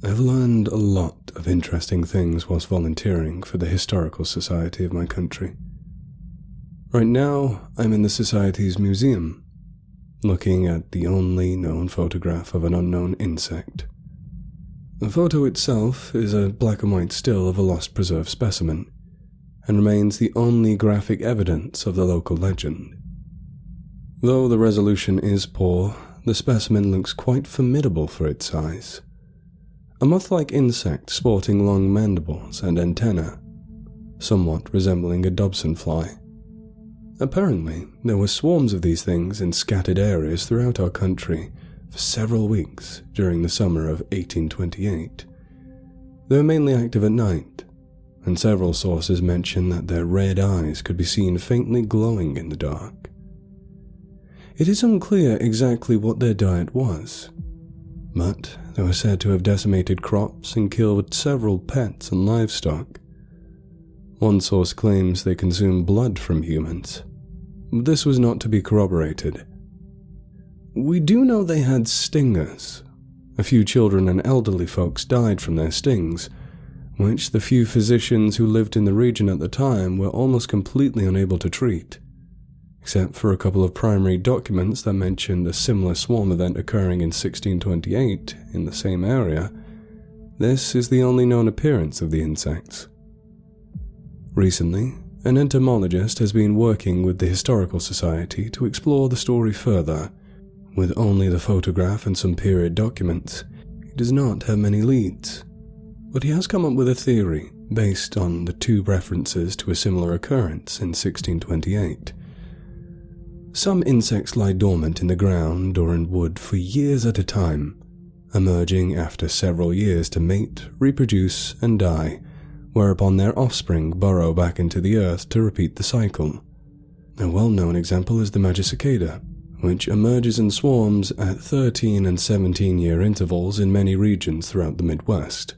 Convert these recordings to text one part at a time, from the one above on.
I've learned a lot of interesting things whilst volunteering for the Historical Society of my country. Right now, I'm in the Society's museum, looking at the only known photograph of an unknown insect. The photo itself is a black and white still of a lost preserved specimen, and remains the only graphic evidence of the local legend. Though the resolution is poor, the specimen looks quite formidable for its size. A moth-like insect sporting long mandibles and antennae, somewhat resembling a Dobson fly. Apparently, there were swarms of these things in scattered areas throughout our country for several weeks during the summer of 1828. They were mainly active at night, and several sources mention that their red eyes could be seen faintly glowing in the dark. It is unclear exactly what their diet was, but they were said to have decimated crops and killed several pets and livestock. One source claims they consumed blood from humans, but this was not to be corroborated. We do know they had stingers. A few children and elderly folks died from their stings, which the few physicians who lived in the region at the time were almost completely unable to treat, except for a couple of primary documents that mentioned a similar swarm event occurring in 1628 in the same area. This is the only known appearance of the insects. Recently, an entomologist has been working with the Historical Society to explore the story further. With only the photograph and some period documents, he does not have many leads, but he has come up with a theory based on the two references to a similar occurrence in 1628. Some insects lie dormant in the ground or in wood for years at a time, emerging after several years to mate, reproduce, and die, whereupon their offspring burrow back into the earth to repeat the cycle. A well-known example is the magicicada, which emerges in swarms at 13 and 17-year intervals in many regions throughout the Midwest.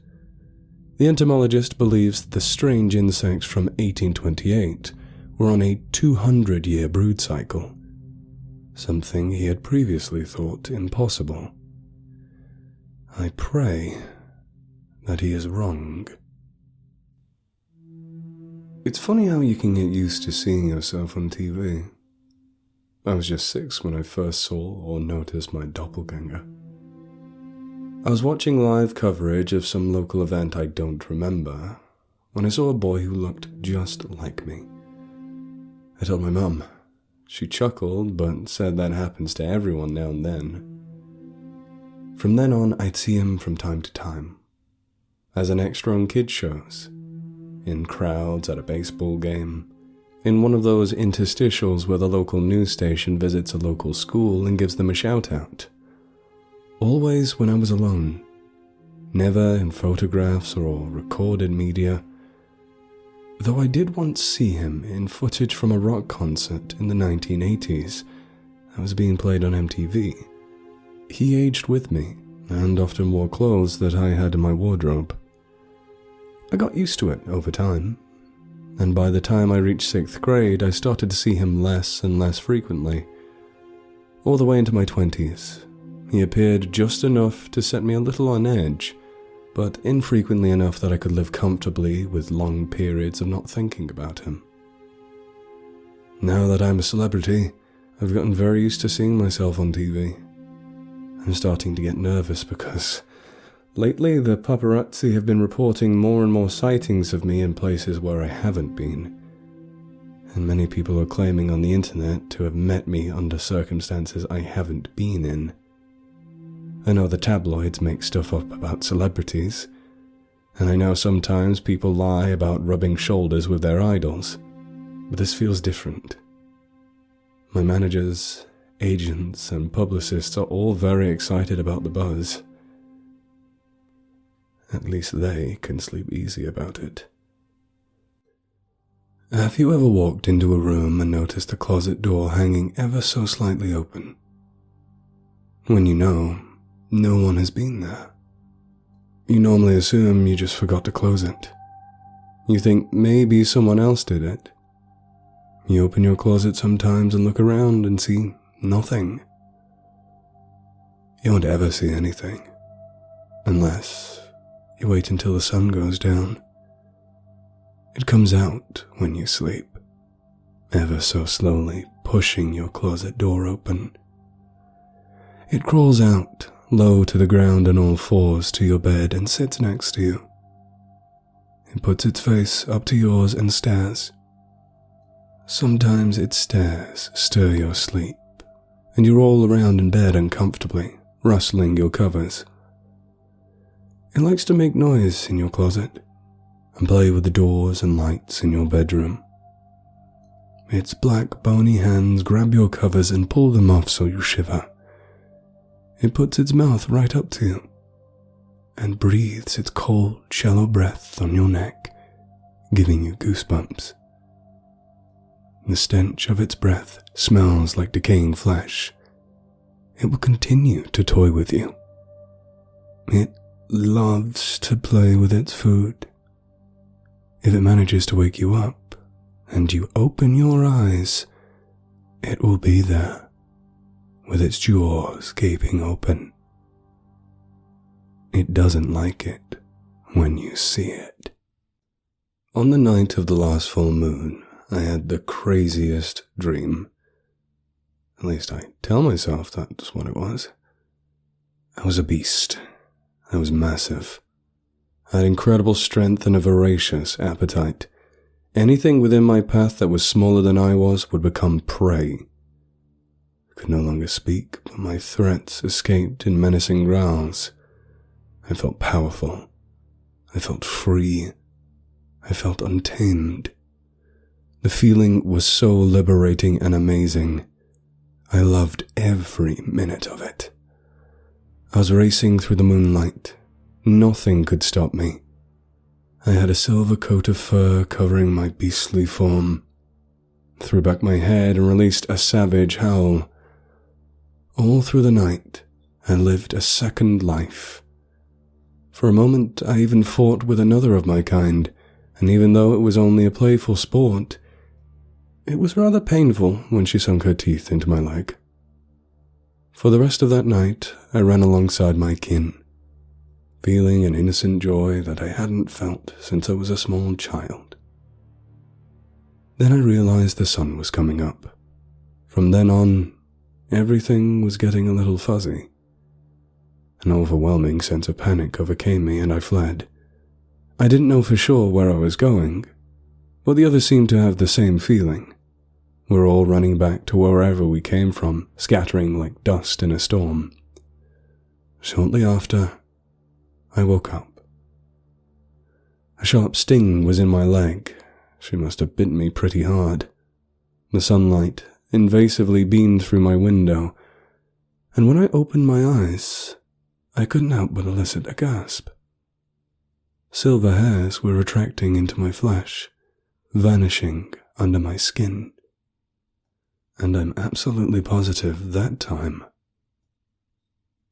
The entomologist believes that the strange insects from 1828 were on a 200-year brood cycle, something he had previously thought impossible. I pray that he is wrong. It's funny how you can get used to seeing yourself on TV. I was just 6 when I first saw or noticed my doppelganger. I was watching live coverage of some local event I don't remember when I saw a boy who looked just like me. I told my mum. She chuckled, but said that happens to everyone now and then. From then on, I'd see him from time to time, as an extra on kids' shows, in crowds at a baseball game, in one of those interstitials where the local news station visits a local school and gives them a shout-out. Always when I was alone, never in photographs or recorded media, though I did once see him in footage from a rock concert in the 1980s that was being played on MTV. He aged with me and often wore clothes that I had in my wardrobe. I got used to it over time, and by the time I reached 6th grade, I started to see him less and less frequently. All the way into my 20s, he appeared just enough to set me a little on edge, but infrequently enough that I could live comfortably with long periods of not thinking about him. Now that I'm a celebrity, I've gotten very used to seeing myself on TV. I'm starting to get nervous because lately the paparazzi have been reporting more and more sightings of me in places where I haven't been, and many people are claiming on the internet to have met me under circumstances I haven't been in. I know the tabloids make stuff up about celebrities, and I know sometimes people lie about rubbing shoulders with their idols, but this feels different. My managers, agents, and publicists are all very excited about the buzz. At least they can sleep easy about it. Have you ever walked into a room and noticed the closet door hanging ever so slightly open? When you know, no one has been there. You normally assume you just forgot to close it. You think maybe someone else did it. You open your closet sometimes and look around and see nothing. You won't ever see anything, unless You wait until the sun goes down. It comes out when you sleep, ever so slowly pushing your closet door open. It crawls out, low to the ground on all fours to your bed and sits next to you. It puts its face up to yours and stares. Sometimes its stares stir your sleep, and you roll around in bed uncomfortably, rustling your covers. It likes to make noise in your closet and play with the doors and lights in your bedroom. Its black bony hands grab your covers and pull them off so you shiver. It puts its mouth right up to you and breathes its cold, shallow breath on your neck, giving you goosebumps. The stench of its breath smells like decaying flesh. It will continue to toy with you. It loves to play with its food. If it manages to wake you up and you open your eyes, it will be there, with its jaws gaping open. It doesn't like it when you see it. On the night of the last full moon, I had the craziest dream. At least I tell myself that's what it was. I was a beast. I was massive. I had incredible strength and a voracious appetite. Anything within my path that was smaller than I was would become prey. I could no longer speak, but my threats escaped in menacing growls. I felt powerful. I felt free. I felt untamed. The feeling was so liberating and amazing. I loved every minute of it. I was racing through the moonlight. Nothing could stop me. I had a silver coat of fur covering my beastly form. Threw back my head and released a savage howl. All through the night, I lived a second life. For a moment, I even fought with another of my kind, and even though it was only a playful sport, it was rather painful when she sunk her teeth into my leg. For the rest of that night, I ran alongside my kin, feeling an innocent joy that I hadn't felt since I was a small child. Then I realized the sun was coming up. From then on, everything was getting a little fuzzy. An overwhelming sense of panic overcame me and I fled. I didn't know for sure where I was going, but the others seemed to have the same feeling. We were all running back to wherever we came from, scattering like dust in a storm. Shortly after, I woke up. A sharp sting was in my leg. She must have bitten me pretty hard. The sunlight invasively beamed through my window, and when I opened my eyes, I couldn't help but elicit a gasp. Silver hairs were retracting into my flesh, vanishing under my skin. And I'm absolutely positive that time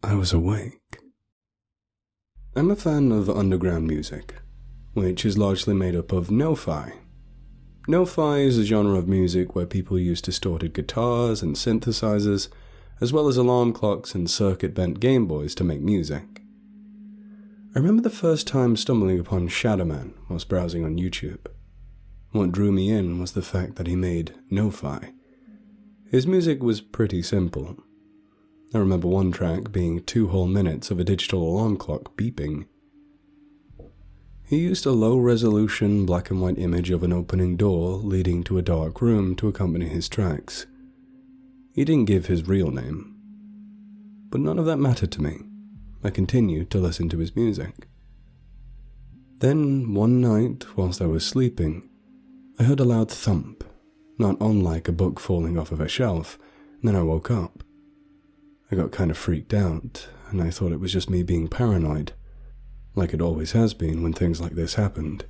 I was awake. I'm a fan of underground music, which is largely made up of no-fi. No-fi is a genre of music where people use distorted guitars and synthesizers, as well as alarm clocks and circuit-bent Game Boys to make music. I remember the first time stumbling upon Shadowman whilst browsing on YouTube. What drew me in was the fact that he made no-fi. His music was pretty simple. I remember one track being 2 whole minutes of a digital alarm clock beeping. He used a low-resolution black and white image of an opening door leading to a dark room to accompany his tracks. He didn't give his real name, but none of that mattered to me. I continued to listen to his music. Then, one night, whilst I was sleeping, I heard a loud thump, not unlike a book falling off of a shelf, and then I woke up. I got kind of freaked out, and I thought it was just me being paranoid, like it always has been when things like this happened.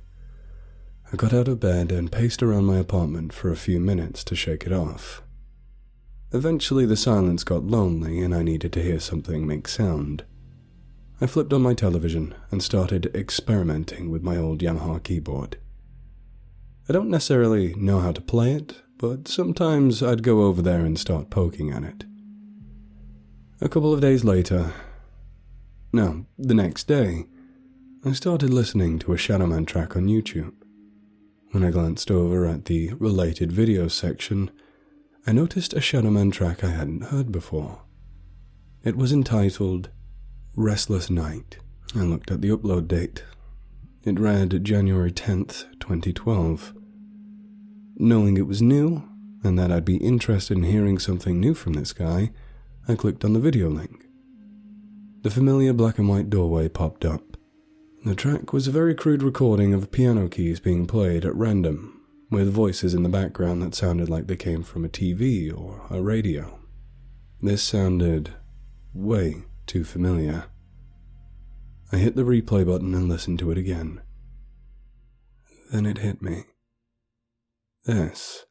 I got out of bed and paced around my apartment for a few minutes to shake it off. Eventually the silence got lonely and I needed to hear something make sound. I flipped on my television and started experimenting with my old Yamaha keyboard. I don't necessarily know how to play it, but sometimes I'd go over there and start poking at it. A couple of days later, no, the next day, I started listening to a Shadowman track on YouTube. When I glanced over at the related video section, I noticed a Shadowman track I hadn't heard before. It was entitled Restless Night. I looked at the upload date. It read January 10th, 2012. Knowing it was new, and that I'd be interested in hearing something new from this guy, I clicked on the video link. The familiar black and white doorway popped up. The track was a very crude recording of piano keys being played at random, with voices in the background that sounded like they came from a TV or a radio. This sounded way too familiar. I hit the replay button and listened to it again. Then it hit me. This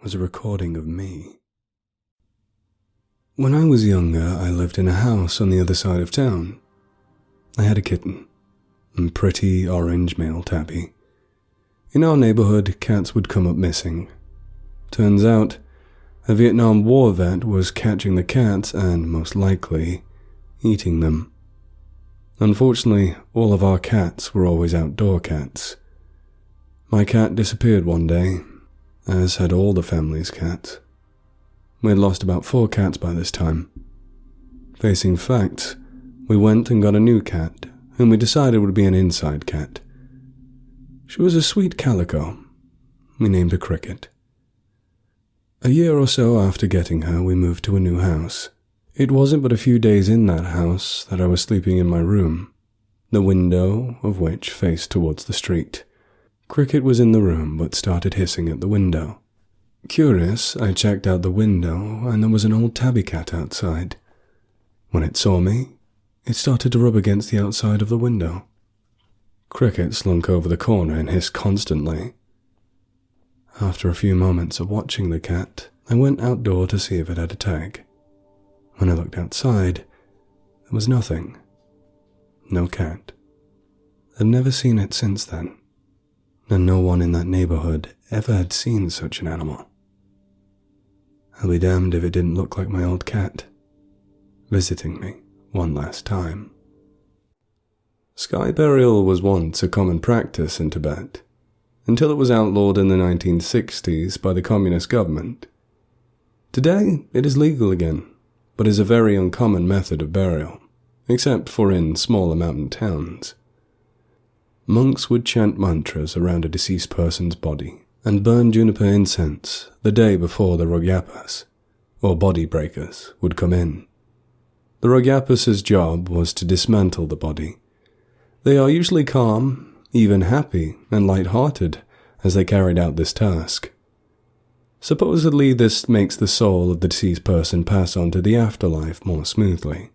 was a recording of me. When I was younger, I lived in a house on the other side of town. I had a kitten, a pretty orange male tabby. In our neighborhood, cats would come up missing. Turns out, a Vietnam War vet was catching the cats and, most likely, eating them. Unfortunately, all of our cats were always outdoor cats. My cat disappeared one day, as had all the family's cats. We had lost about 4 cats by this time. Facing facts, we went and got a new cat, whom we decided would be an inside cat. She was a sweet calico. We named her Cricket. A year or so after getting her, we moved to a new house. It wasn't but a few days in that house that I was sleeping in my room, the window of which faced towards the street. Cricket was in the room but started hissing at the window. Curious, I checked out the window and there was an old tabby cat outside. When it saw me, it started to rub against the outside of the window. Cricket slunk over the corner and hissed constantly. After a few moments of watching the cat, I went outdoor to see if it had a tag. When I looked outside, there was nothing. No cat. I've never seen it since then, and no one in that neighborhood ever had seen such an animal. I'll be damned if it didn't look like my old cat, visiting me one last time. Sky burial was once a common practice in Tibet, until it was outlawed in the 1960s by the communist government. Today, it is legal again, but is a very uncommon method of burial, except for in smaller mountain towns. Monks would chant mantras around a deceased person's body and burn juniper incense the day before the Rogyapas, or body breakers, would come in. The Rogyapas' job was to dismantle the body. They are usually calm, even happy and light-hearted as they carried out this task. Supposedly this makes the soul of the deceased person pass on to the afterlife more smoothly.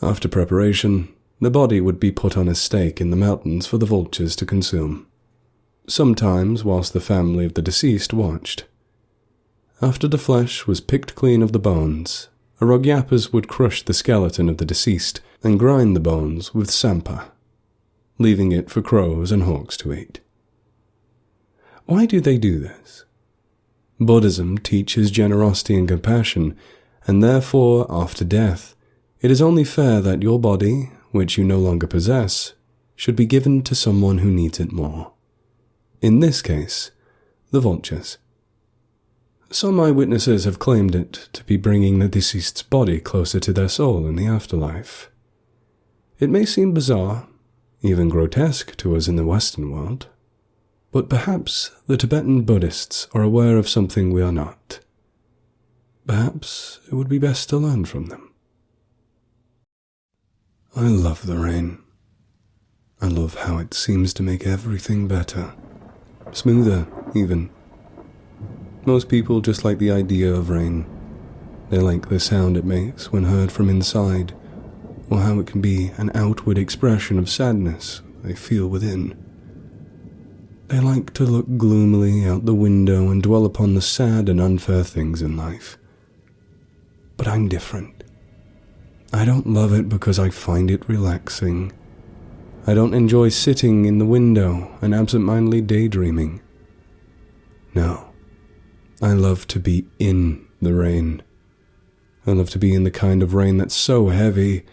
After preparation, the body would be put on a stake in the mountains for the vultures to consume, sometimes whilst the family of the deceased watched. After the flesh was picked clean of the bones, a Rogyapas would crush the skeleton of the deceased and grind the bones with sampa, leaving it for crows and hawks to eat. Why do they do this? Buddhism teaches generosity and compassion, and therefore, after death, it is only fair that your body, which you no longer possess, should be given to someone who needs it more. In this case, the vultures. Some eyewitnesses have claimed it to be bringing the deceased's body closer to their soul in the afterlife. It may seem bizarre, even grotesque to us in the Western world, but perhaps the Tibetan Buddhists are aware of something we are not. Perhaps it would be best to learn from them. I love the rain. I love how it seems to make everything better, smoother even. Most people just like the idea of rain. They like the sound it makes when heard from inside, or how it can be an outward expression of sadness they feel within. They like to look gloomily out the window and dwell upon the sad and unfair things in life. But I'm different. I don't love it because I find it relaxing. I don't enjoy sitting in the window and absent-mindedly daydreaming. No, I love to be in the rain. I love to be in the kind of rain that's so heavy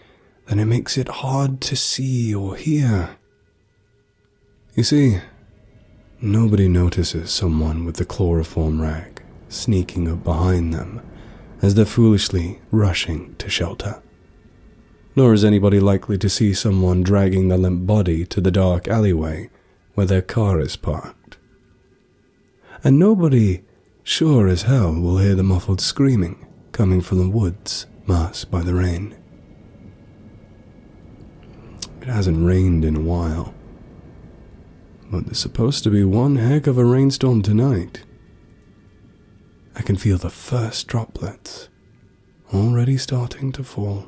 then it makes it hard to see or hear. You see, nobody notices someone with the chloroform rag sneaking up behind them as they're foolishly rushing to shelter. Nor is anybody likely to see someone dragging the limp body to the dark alleyway where their car is parked. And nobody, sure as hell, will hear the muffled screaming coming from the woods masked by the rain. It hasn't rained in a while, but there's supposed to be one heck of a rainstorm tonight. I can feel the first droplets already starting to fall.